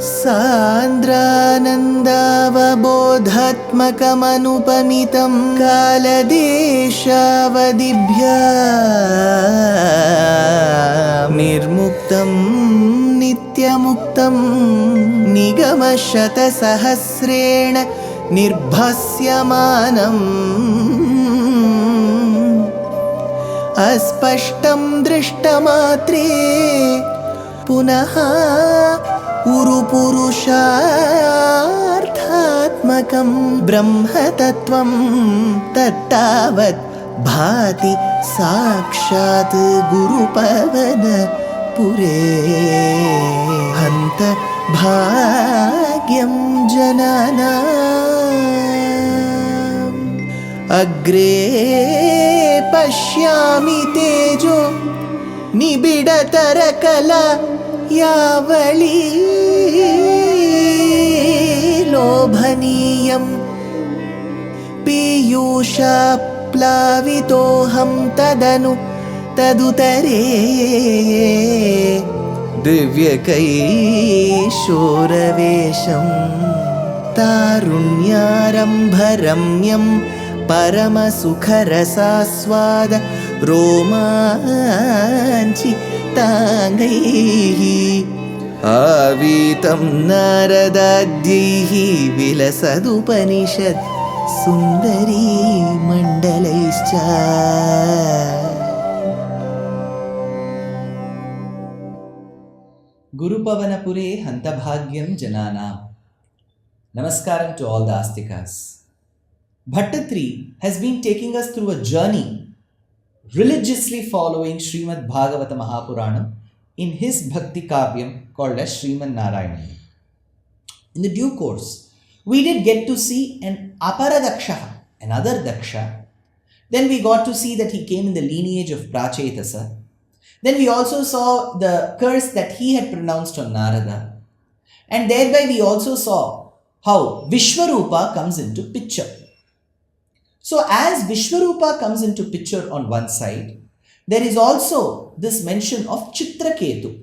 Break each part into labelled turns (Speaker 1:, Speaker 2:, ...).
Speaker 1: सान्द्रानन्दावबोधात्मकमनुपमितं कालदेशावदिभ्या निर्मुक्तं नित्यमुक्तं निगमशतसहस्रेण निर्भास्यमानम् अस्पष्टं दृष्टमात्रे पुनः उरुपुरुषार्थात्मकं ब्रह्मतत्त्वं तत्तावत् भाति साक्षात् गुरुपवनपुरे हन्त भाग्यं जनानाम् अग्रे पश्यामि तेजो निबिडतरकला यावली लोभनीयं पीयूषाप्लावितोऽहं तदुतरे दिव्यकैशोरवेशं तारुण्यारम्भरम्यं परमसुखरसास्वाद रोमाञ्चिताङ्गैः आवीतं नारदाद्यैः विलसदुपनिषत् सुन्दरी मण्डलैश्च।
Speaker 2: Gurupavanapure Hantabhagyam Jananam. Namaskaram to all the Astikas. Bhattatri has been taking us through a journey religiously following Srimad Bhagavata Mahapuranam in his Bhakti Kavyam called as Srimad Narayaneeyam. In the due course, we did get to see an Aparadaksha, another Daksha. Then we got to see that he came in the lineage of Prachetasa. Then we also saw the curse that he had pronounced on Narada. And thereby we also saw how Vishwarupa comes into picture. So as Vishwarupa comes into picture on one side, there is also this mention of Chitraketu.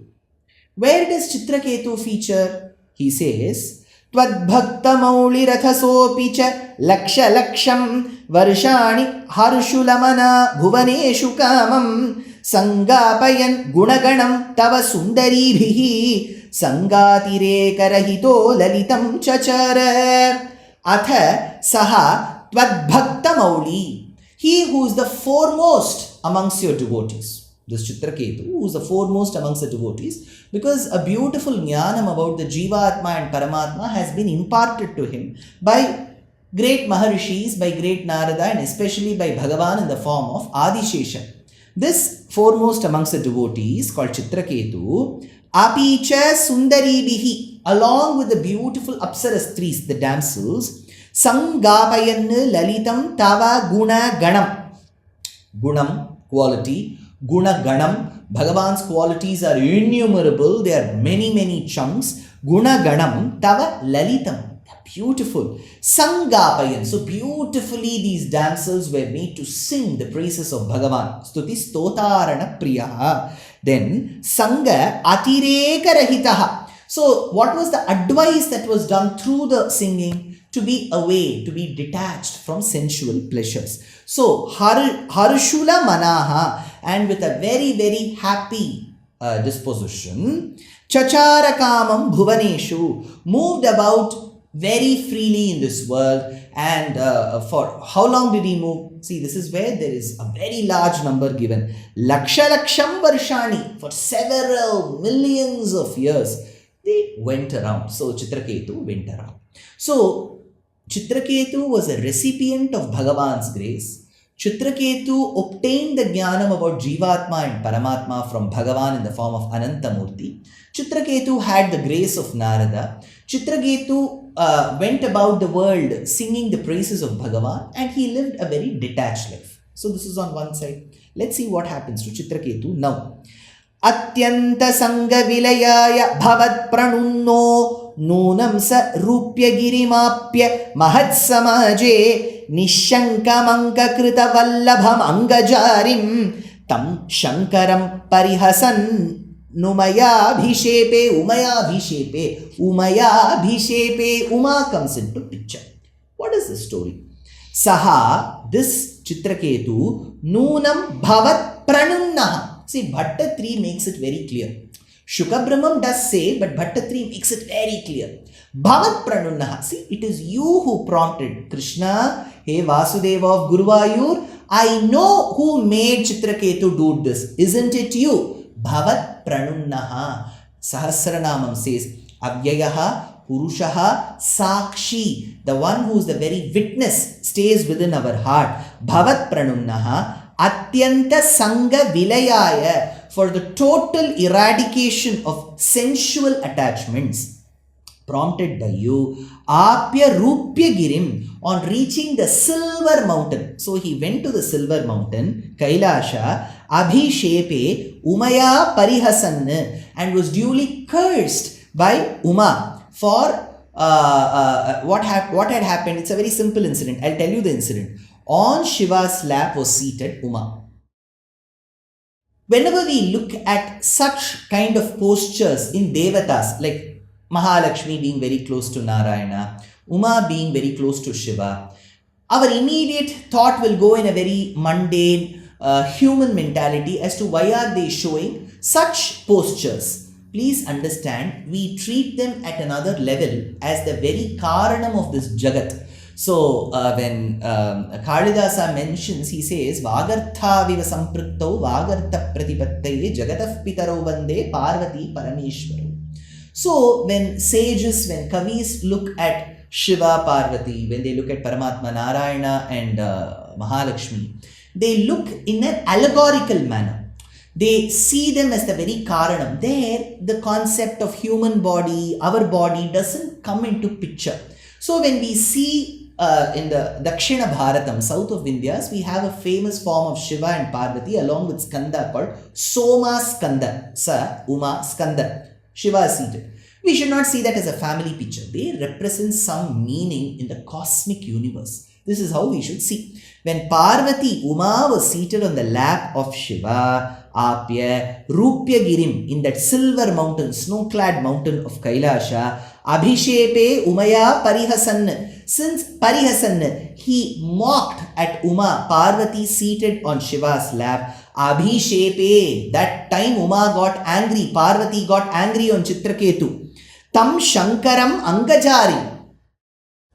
Speaker 2: Where does Chitraketu feature? He says, Tvad-bhakta-mauli-rathasopi-cha laksha-laksham varshani harshulamana bhuvaneshu kamam sangapayan gunaganam tava sundaribhihi sangatireka-rahito lalitam chachara atha saha Tvad-bhakta-mauli. He who is the foremost amongst your devotees. This Chitraketu, who is the foremost amongst the devotees, because a beautiful jnanam about the Jivatma and Paramatma has been imparted to him by great Maharishis, by great Narada, and especially by Bhagavan in the form of Adishesha. This foremost amongst the devotees, called Chitraketu, Apicha Sundaribihi, along with the beautiful Apsarastris, the damsels, Sangapayan Lalitam Tava Guna Ganam. Gunam, quality. Guna Ganam. Bhagavan's qualities are innumerable. There are many, many chunks. Guna Ganam Tava Lalitam. Beautiful. Sangapayan. So beautifully these damsels were made to sing the praises of Bhagavan. Stuti Stotarana Priyaha. Then Sanga Atireka Rahitaha. So what was the advice that was done through the singing? To be away, to be detached from sensual pleasures. So, Harshula Manaha, and with a very, very happy disposition, Chacharakamam Bhuvaneshu, moved about very freely in this world. And for how long did he move? See, this is where there is a very large number given. Laksha Laksham Varshani, for several millions of years, they went around. So, Chitraketu went around. So, Chitraketu was a recipient of Bhagavan's grace. Chitraketu obtained the jnanam about Jivatma and Paramatma from Bhagavan in the form of Anantamurti. Chitraketu had the grace of Narada. Chitraketu went about the world singing the praises of Bhagavan, and he lived a very detached life. So this is on one side. Let's see what happens to Chitraketu now. Atyanta Sanga Vilayaya Bhavat Pranunno Nunam Sa Rupya Girimapya Mahat Samaje Nishankamanka Krita Vallabham Angajarim Tam Shankaram Parihasan Umayabhishepe, Uma comes into picture. What is the story? Saha, this Chitraketu, Noonam Bhavat Pranunnaha. See, Bhattatri makes it very clear. Shukabrahmam does say, but Bhattatri makes it very clear. Bhavat Pranunnaha. See, it is you who prompted Krishna. Hey Vasudeva of Guruvayur, I know who made Chitraketu do this. Isn't it you? Bhavat Pranunnaha. Sahasranamam says, Avyayaha Purushaha Sakshi. The one who is the very witness stays within our heart. Bhavat Pranunnaha Atyanta Sangha Vilayaya. For the total eradication of sensual attachments. Prompted by you, Apya Rupya Girim, on reaching the silver mountain. So he went to the silver mountain, Kailasha, Abhishepe, Umaya Parihasan, and was duly cursed by Uma for what had happened. It's a very simple incident. I'll tell you the incident. On Shiva's lap was seated Uma. Whenever we look at such kind of postures in Devatas, like Mahalakshmi being very close to Narayana, Uma being very close to Shiva, our immediate thought will go in a very mundane, human mentality as to why are they showing such postures. Please understand, we treat them at another level as the very karanam of this jagat. So, when Kalidasa mentions, he says, Vagartha viva samprikto Vagartha pratipattaye jagatah pitaro vande Parvati parameshwaro. So, when sages, when kavis look at Shiva, Parvati, when they look at Paramatma, Narayana and Mahalakshmi, they look in an allegorical manner. They see them as the very karanam. There, the concept of human body, our body doesn't come into picture. So, when we see in the Dakshina Bharatam, south of India, we have a famous form of Shiva and Parvati along with Skanda called Soma Skanda. Sa, Uma, Skanda. Shiva is seated. We should not see that as a family picture. They represent some meaning in the cosmic universe. This is how we should see. When Parvati, Uma was seated on the lap of Shiva, Apya, Rupya Girim, in that silver mountain, snow-clad mountain of Kailasha, Abhishepe, Umaya Parihasan. Since Parihasan, he mocked at Uma, Parvati seated on Shiva's lap. Abhishepe, that time Uma got angry, Parvati got angry on Chitraketu. Tam Shankaram Angajari.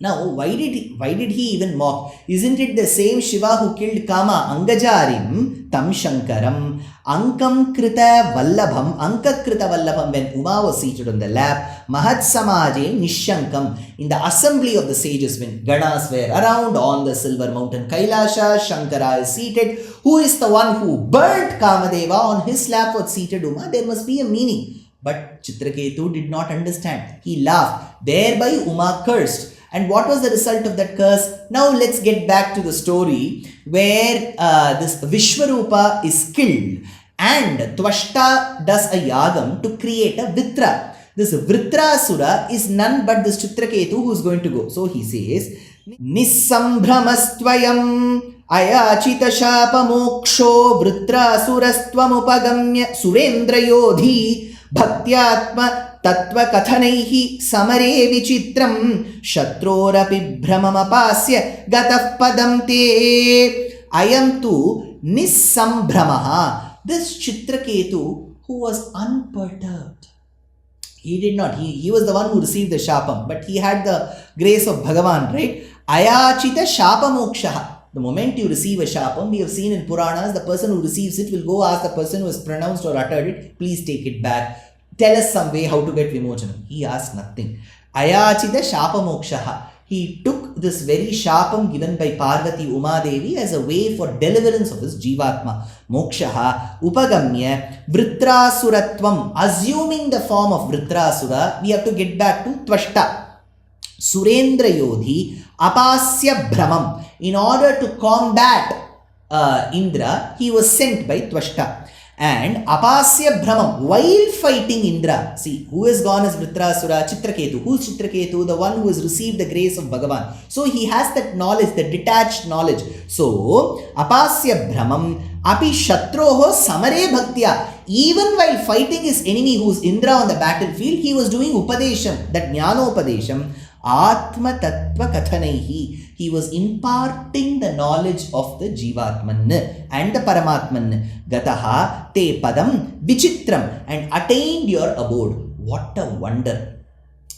Speaker 2: Now, why did he even mock? Isn't it the same Shiva who killed Kama? Angajarim, Tam Shankaram, Ankam Krita Vallabham, Anka Krita Vallabham, when Uma was seated on the lap, Mahat Samaje Nishankam, in the assembly of the sages, when Ganas were around on the silver mountain Kailasha, Shankara is seated. Who is the one who burnt Kamadeva? On his lap was seated Uma. There must be a meaning. But Chitraketu did not understand. He laughed. Thereby Uma cursed. And what was the result of that curse? Now let's get back to the story where this Vishwarupa is killed and Tvashta does a yagam to create a Vritra. This Vritra Asura is none but this Chitraketu who is going to go. So he says, Nissambhramastvayam ayachita shapa moksho Vritra Asurastvamupagamya Surendra Yodhi Bhaktyatma Tattva Kathanaihi Samare Vichitram Shatrorapi Brahmamapasya Gataf Padam Te. I am to Nissambhramaha. This Chitraketu who was unperturbed. He did not. He was the one who received the Shapam, but he had the grace of Bhagavan, right? Ayachita Shapamokshaha. The moment you receive a Shapam, we have seen in Puranas, the person who receives it will go ask the person who has pronounced or uttered it, please take it back. Tell us some way how to get Vimochanam. He asked nothing. Ayachita Shapamokshaha. He took this very Shapam given by Parvati Umadevi as a way for deliverance of his Jivatma. Mokshaha Upagamya Vritrasuratvam. Assuming the form of Vritrasura, we have to get back to Tvashta. Surendra Yodhi Apasya Brahmam. In order to combat Indra, he was sent by Tvashta. And Apasya Brahmam, while fighting Indra, see, who has gone as Vritrasura? Chitraketu. Who is Chitraketu? The one who has received the grace of Bhagavan. So he has that knowledge, the detached knowledge. So, Apasya Brahmam, Api Shatroho Samare Bhaktya. Even while fighting his enemy who's Indra on the battlefield, he was doing Upadesham, that Jnanopadesham. Atma Tattva Kathanaihi. He was imparting the knowledge of the Jivatman and the Paramatman. Gataha Te Padam Vichitram, and attained your abode. What a wonder.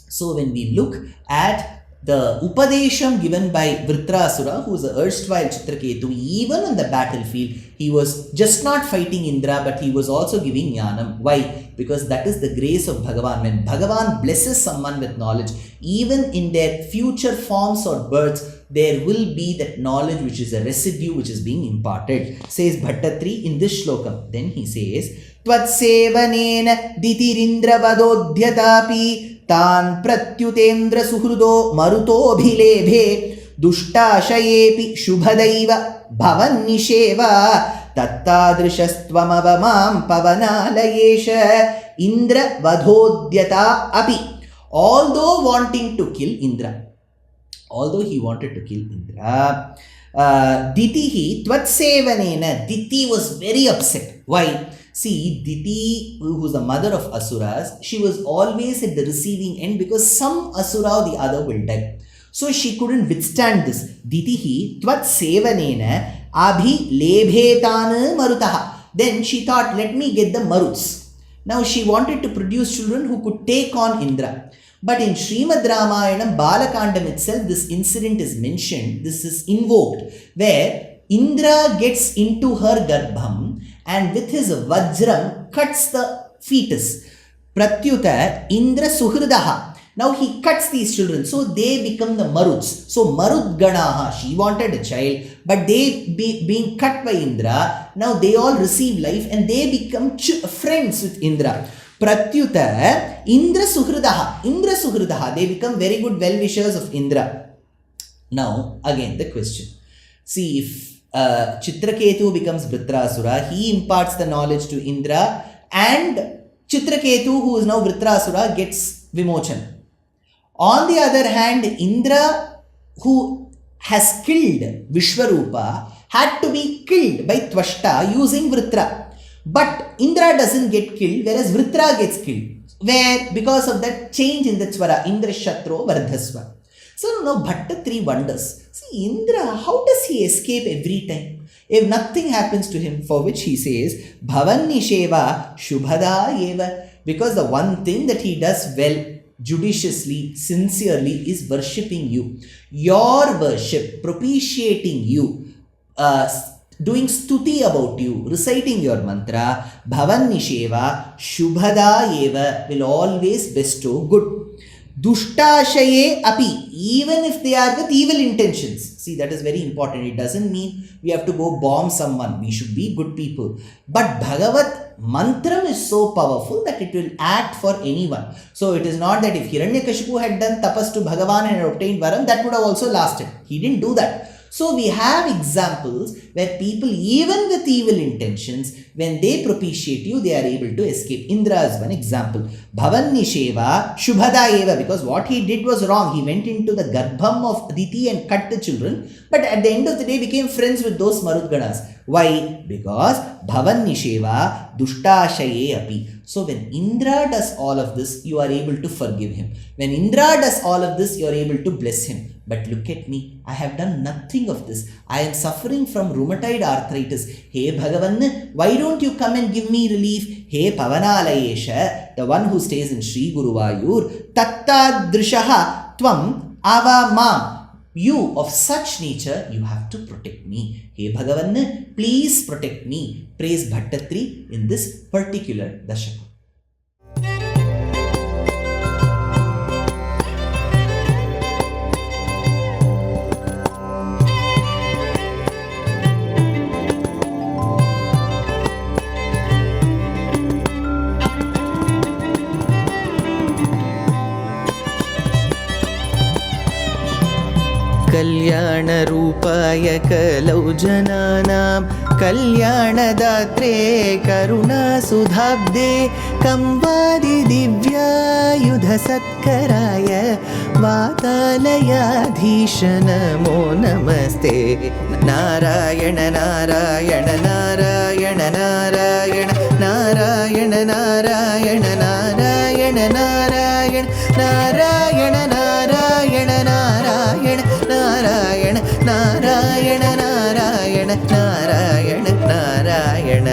Speaker 2: So when we look at the Upadesham given by Vritrasura, who was the erstwhile Chitraketu, even on the battlefield, he was just not fighting Indra, but he was also giving Jnanam. Why? Because that is the grace of Bhagavan. When Bhagavan blesses someone with knowledge, even in their future forms or births, there will be that knowledge which is a residue which is being imparted. Says Bhattatri in this shlokam. Then he says, Tvatsevanena ditirindra vadodhyatapi तान् प्रत्युतेन्द्र सुहृदो मरुतोऽभिलेभे दुष्टाशयेऽपि शुभदैव भवन्निषेव तत्तादृशस्त्वमवमां पवनालयेश इन्द्रवधोद्यता अपि. Although wanting to kill Indra, although he wanted to kill Indra, Ditihi Tvatsevanena, Diti was very upset. Why? See, Diti, who was the mother of Asuras, she was always at the receiving end because some Asura or the other will die. So she couldn't withstand this. Ditihi Tvat Sevanena Abhi Lebhetana Marutaha. Then she thought, let me get the Maruts. Now she wanted to produce children who could take on Indra. But in Srimad Ramayanam, Balakandam itself, this incident is mentioned, this is invoked, where Indra gets into her Garbham and with his Vajram cuts the fetus. Pratyuta Indra Suhridaha. Now he cuts these children, so they become the Maruts. So Marut Ganaha, she wanted a child, but they being cut by Indra, now they all receive life and they become friends with Indra. Pratyuta Indra Suhridaha, they become very good well-wishers of Indra. Now again the question. See, if Chitraketu becomes Vritrasura, he imparts the knowledge to Indra, and Chitraketu, who is now Vritrasura, gets Vimochan. On the other hand, Indra, who has killed Vishwarupa, had to be killed by Tvashta using Vritra. But Indra doesn't get killed, whereas Vritra gets killed. Where? Because of that change in the Swara, Indra Shatro Vardhasva. So now Bhattatri wonders, see, Indra, how does he escape every time? If nothing happens to him, for which he says, Bhavannisheva Shubhada Eva. Because the one thing that he does well, judiciously, sincerely, is worshipping you. Your worship, propitiating you, doing stuti about you, reciting your mantra, Bhavannisheva Shubhada Eva, will always bestow good. Dushtashaye api, even if they are with evil intentions. See, that is very important. It doesn't mean we have to go bomb someone. We should be good people. But Bhagavat mantram is so powerful that it will act for anyone. So it is not that if Hiranyakashipu had done tapas to Bhagavan and obtained varam, that would have also lasted. He didn't do that. So we have examples where people, even with evil intentions, when they propitiate you, they are able to escape. Indra is one example. Bhavannisheva Shubhada Eva, because what he did was wrong. He went into the Garbham of Aditi and cut the children, but at the end of the day became friends with those Marudganas. Why? Because Bhavannisheva Dushtashaye api. So when Indra does all of this, you are able to forgive him. When Indra does all of this, you are able to bless him. But look at me, I have done nothing of this. I am suffering from rheumatoid arthritis. Hey Bhagavan, why don't you come and give me relief? Hey Pavanalayesha, the one who stays in Sri Guruvayur, Tattadrishaha Tvam Avamam. You of such nature, you have to protect me. Hey Bhagavan, please protect me. Praise Bhattatri in this particular dashaka.
Speaker 1: कल्याणरूपाय कलौ जनानां कल्याणदात्रे करुणासुधाब्दे कंवादिदिव्यायुधसत्कराय वातालयाधीश नमो नमस्ते। नारायण नारायण नारायण नारायण नारायण नारायण नारायण नारायण नारायण नारायण नारायण नारायण नारायण नारायण नारायण नारायण